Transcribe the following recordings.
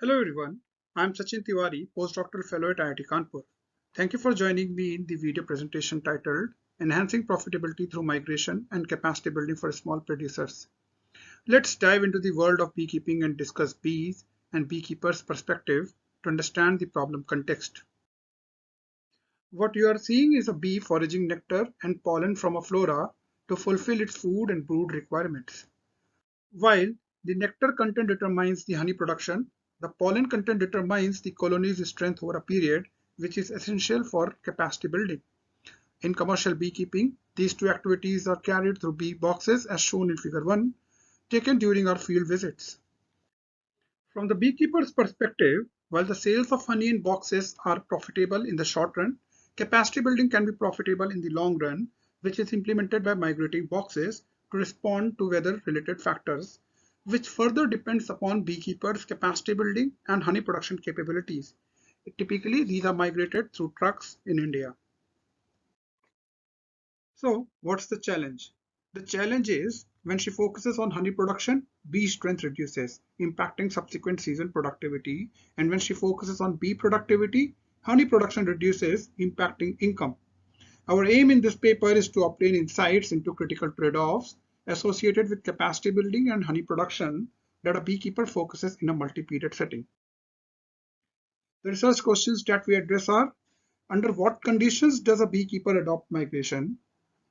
Hello everyone, I am Sachin Tiwari, postdoctoral fellow at IIT Kanpur. Thank you for joining me in the video presentation titled Enhancing Profitability Through Migration and Capacity Building for Small Producers. Let's dive into the world of beekeeping and discuss bees and beekeepers' perspective to understand the problem context. What you are seeing is a bee foraging nectar and pollen from a flora to fulfill its food and brood requirements. While the nectar content determines the honey production, the pollen content determines the colony's strength over a period, which is essential for capacity building. In commercial beekeeping, these two activities are carried through bee boxes as shown in figure 1, taken during our field visits. From the beekeeper's perspective, while the sales of honey in boxes are profitable in the short run, capacity building can be profitable in the long run, which is implemented by migrating boxes to respond to weather-related factors, which further depends upon beekeepers' capacity building and honey production capabilities. Typically, these are migrated through trucks in India. So, what's the challenge? The challenge is when she focuses on honey production, bee strength reduces, impacting subsequent season productivity. And when she focuses on bee productivity, honey production reduces, impacting income. Our aim in this paper is to obtain insights into critical trade-offs associated with capacity building and honey production that a beekeeper focuses in a multi-period setting. The research questions that we address are: under what conditions does a beekeeper adopt migration?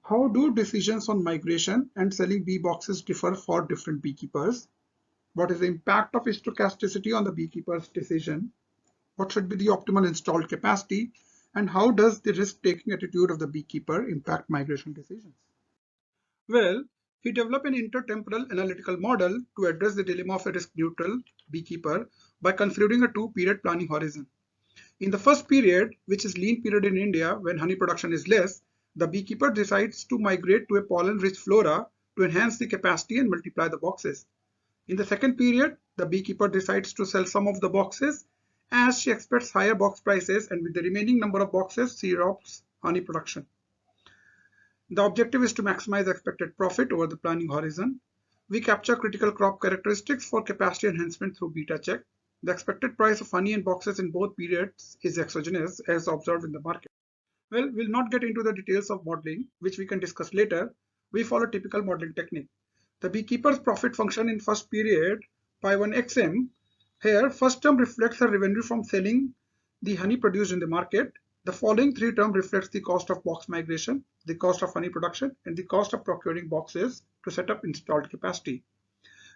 How do decisions on migration and selling bee boxes differ for different beekeepers? What is the impact of stochasticity on the beekeeper's decision? What should be the optimal installed capacity? And how does the risk-taking attitude of the beekeeper impact migration decisions? Well, we develop an intertemporal analytical model to address the dilemma of a risk-neutral beekeeper by considering a two-period planning horizon. In the first period, which is lean period in India when honey production is less, the beekeeper decides to migrate to a pollen-rich flora to enhance the capacity and multiply the boxes. In the second period, the beekeeper decides to sell some of the boxes as she expects higher box prices, and with the remaining number of boxes, she drops honey production. The objective is to maximize expected profit over the planning horizon. We capture critical crop characteristics for capacity enhancement through beta check. The expected price of honey and boxes in both periods is exogenous as observed in the market. Well, we'll not get into the details of modeling, which we can discuss later. We follow typical modeling technique. The beekeeper's profit function in first period, pi1xm. Here, first term reflects the revenue from selling the honey produced in the market. The following three terms reflects the cost of box migration, the cost of honey production, and the cost of procuring boxes to set up installed capacity.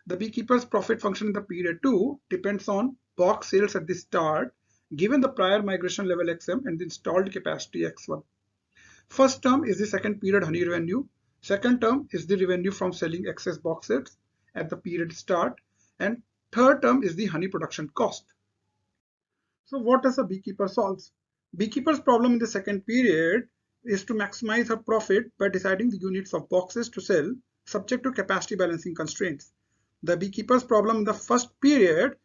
The beekeeper's profit function in the period 2 depends on box sales at the start, given the prior migration level xm and the installed capacity x1. First term is the second period honey revenue. Second term is the revenue from selling excess boxes at the period start. And third term is the honey production cost. So what does a beekeeper solve? Beekeeper's problem in the second period is to maximize her profit by deciding the units of boxes to sell subject to capacity balancing constraints. The beekeeper's problem in the first period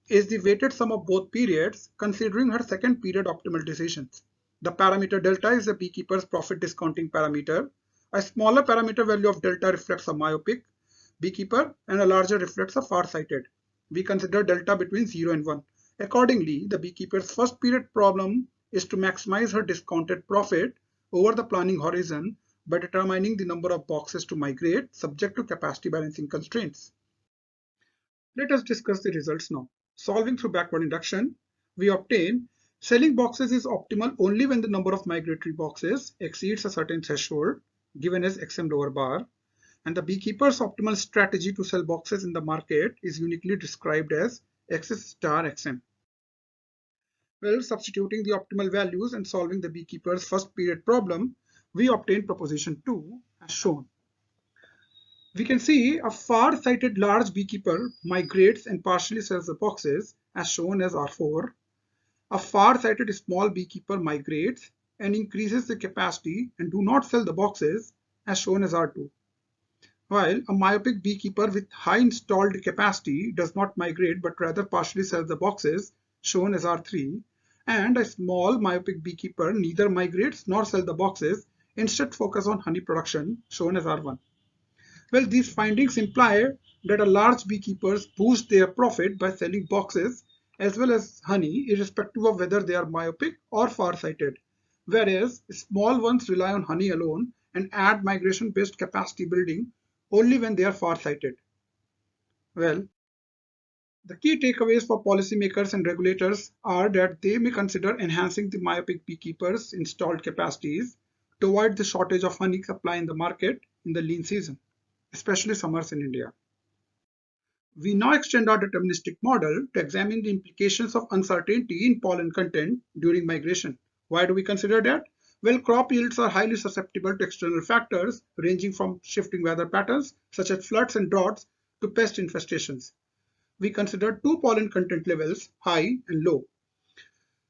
is the weighted sum of both periods, considering her second period optimal decisions. The parameter delta is the beekeeper's profit discounting parameter. A smaller parameter value of delta reflects a myopic beekeeper and a larger reflects a far-sighted. We consider delta between 0 and 1. Accordingly, the beekeeper's first period problem is to maximize her discounted profit over the planning horizon by determining the number of boxes to migrate subject to capacity balancing constraints. Let us discuss the results now. Solving through backward induction, we obtain selling boxes is optimal only when the number of migratory boxes exceeds a certain threshold, given as xm lower bar, and the beekeeper's optimal strategy to sell boxes in the market is uniquely described as xs star xm. Well, substituting the optimal values and solving the beekeeper's first period problem, we obtain proposition 2 as shown. We can see a far-sighted large beekeeper migrates and partially sells the boxes as shown as R4. A far-sighted small beekeeper migrates and increases the capacity and do not sell the boxes as shown as R2. While a myopic beekeeper with high installed capacity does not migrate but rather partially sells the boxes shown as R3, and a small myopic beekeeper neither migrates nor sells the boxes, instead focus on honey production shown as R1. Well, these findings imply that a large beekeepers boost their profit by selling boxes as well as honey, irrespective of whether they are myopic or far-sighted, whereas small ones rely on honey alone and add migration-based capacity building only when they are far-sighted. Well, the key takeaways for policymakers and regulators are that they may consider enhancing the myopic beekeepers' installed capacities to avoid the shortage of honey supply in the market in the lean season, especially summers in India. We now extend our deterministic model to examine the implications of uncertainty in pollen content during migration. Why do we consider that? Well, crop yields are highly susceptible to external factors ranging from shifting weather patterns such as floods and droughts to pest infestations. We consider two pollen content levels, high and low.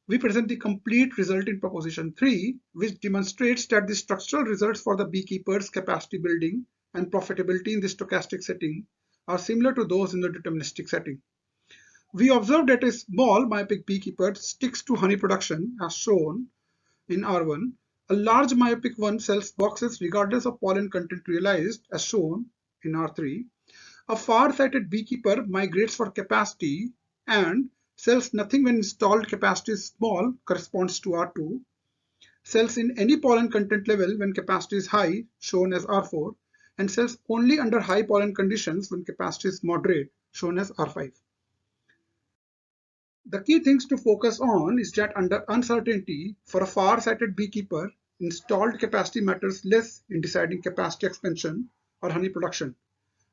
We present the complete result in proposition 3, which demonstrates that the structural results for the beekeepers' capacity building and profitability in the stochastic setting are similar to those in the deterministic setting. We observe that a small myopic beekeeper sticks to honey production as shown in R1. A large myopic one sells boxes regardless of pollen content realized as shown in R3. A far-sighted beekeeper migrates for capacity and sells nothing when installed capacity is small, corresponds to R2, sells in any pollen content level when capacity is high, shown as R4, and sells only under high pollen conditions when capacity is moderate, shown as R5. The key things to focus on is that under uncertainty, for a far-sighted beekeeper, installed capacity matters less in deciding capacity expansion or honey production.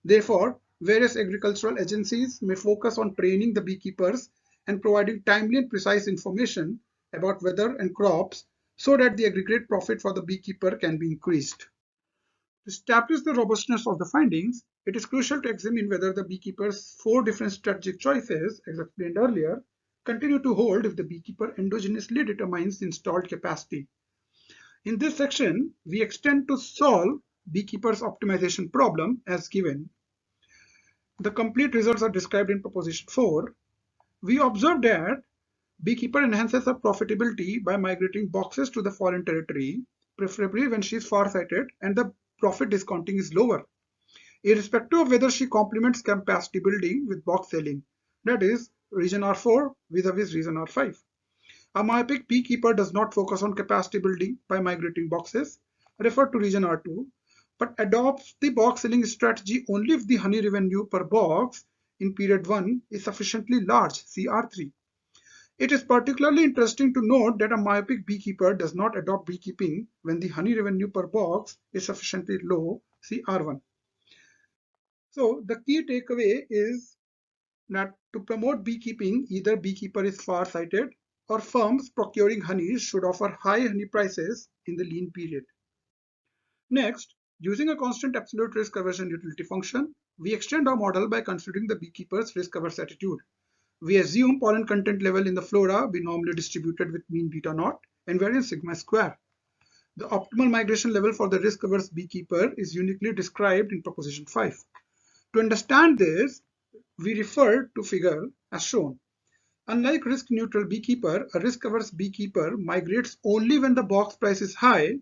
Therefore, various agricultural agencies may focus on training the beekeepers and providing timely and precise information about weather and crops so that the aggregate profit for the beekeeper can be increased. To establish the robustness of the findings, it is crucial to examine whether the beekeeper's four different strategic choices, as explained earlier, continue to hold if the beekeeper endogenously determines the installed capacity. In this section, we extend to solve beekeeper's optimization problem as given. The complete results are described in proposition 4. We observe that beekeeper enhances her profitability by migrating boxes to the foreign territory, preferably when she is far-sighted and the profit discounting is lower, irrespective of whether she complements capacity building with box selling, that is, region R4 vis-a-vis region R5. A myopic beekeeper does not focus on capacity building by migrating boxes, referred to region R2, but adopts the box selling strategy only if the honey revenue per box in period 1 is sufficiently large, see R3. It is particularly interesting to note that a myopic beekeeper does not adopt beekeeping when the honey revenue per box is sufficiently low, see R1. So the key takeaway is that to promote beekeeping, either beekeeper is far-sighted or firms procuring honey should offer high honey prices in the lean period. Next, using a constant absolute risk aversion utility function, we extend our model by considering the beekeeper's risk averse attitude. We assume pollen content level in the flora be normally distributed with mean beta naught and variance sigma square. The optimal migration level for the risk averse beekeeper is uniquely described in proposition 5. To understand this, we refer to figure as shown. Unlike risk-neutral beekeeper, a risk-averse beekeeper migrates only when the box price is high.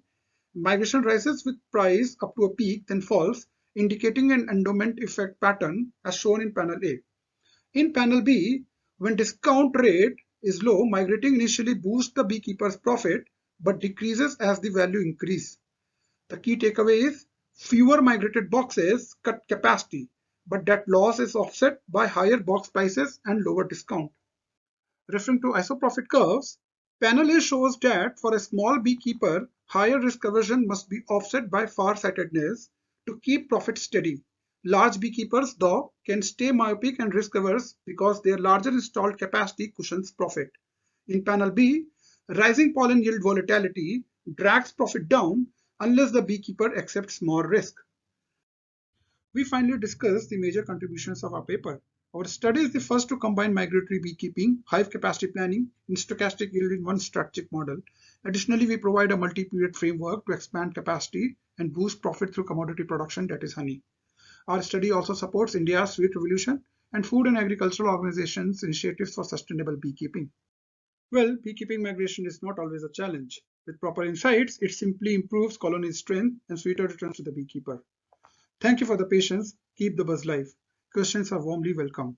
Migration rises with price up to a peak, then falls, indicating an endowment effect pattern as shown in panel A. In panel B, when discount rate is low, migrating initially boosts the beekeeper's profit but decreases as the value increases. The key takeaway is fewer migrated boxes cut capacity, but that loss is offset by higher box prices and lower discount. Referring to isoprofit curves, panel A shows that for a small beekeeper, higher risk aversion must be offset by far-sightedness to keep profit steady. Large beekeepers, though, can stay myopic and risk averse because their larger installed capacity cushions profit. In panel B, rising pollen yield volatility drags profit down unless the beekeeper accepts more risk. We finally discuss the major contributions of our paper. Our study is the first to combine migratory beekeeping, hive capacity planning, and stochastic yield in one strategic model. Additionally, we provide a multi-period framework to expand capacity and boost profit through commodity production, that is honey. Our study also supports India's sweet revolution and food and agricultural organizations' initiatives for sustainable beekeeping. Well, beekeeping migration is not always a challenge. With proper insights, it simply improves colony strength and sweeter returns to the beekeeper. Thank you for the patience. Keep the buzz live. Questions are warmly welcome.